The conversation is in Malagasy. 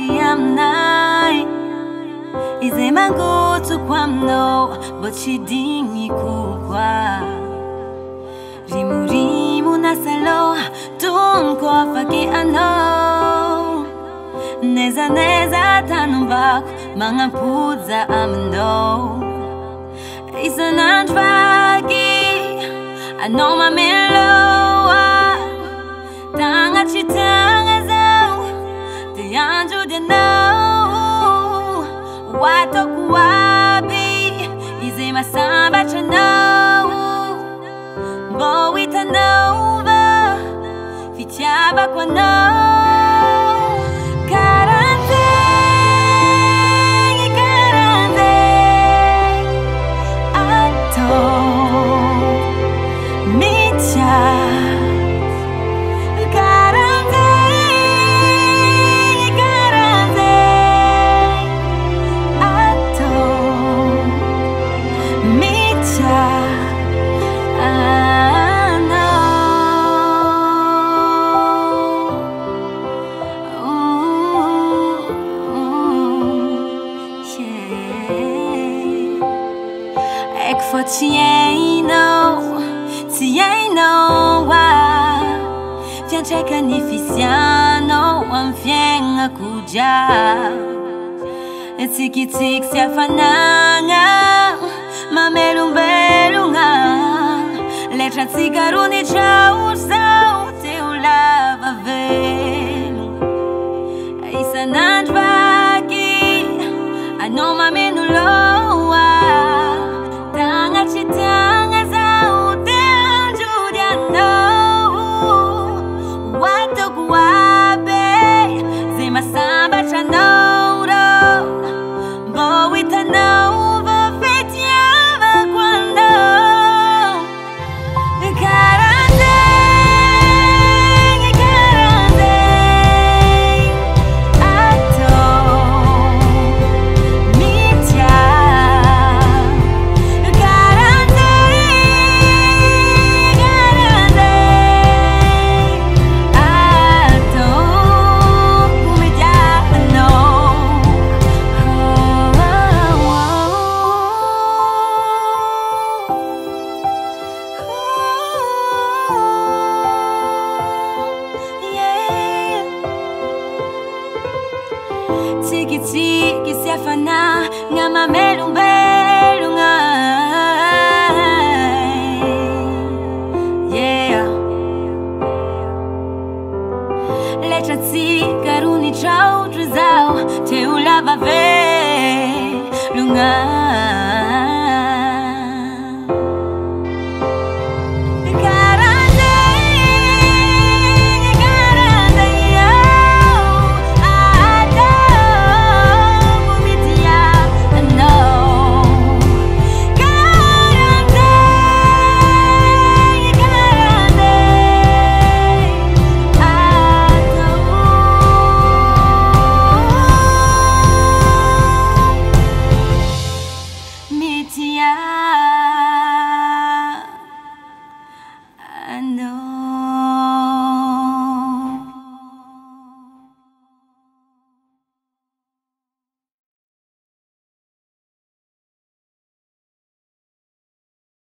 night. Ize mangutu kwa mno, bochidingi kukwa. Rimu na salo, tunko faki ano. Neza tanubak, mga puza amno. Isa nanfaki, ano mamiloa. Tanga chitanga zao, te anju de no. Wato kuwabi, ize masamba chano. Boita nova, fitiaba kwa no. For tieno wa fiancheka ni fisiano wamfienga kuja etikitik siafananga mamelumbelunga letra tsigaruni chau te ulava velu isa nandvaki ano mamenuloa chitanga zao te anjudia no. Wato kuwabe zima samba chanoro. Boita nova fetiava quando Karande ato mitia. Tiki siafana ngama melunga. Yeah. Letra tsikaruni chau truzao te ulava velunga. Yeah.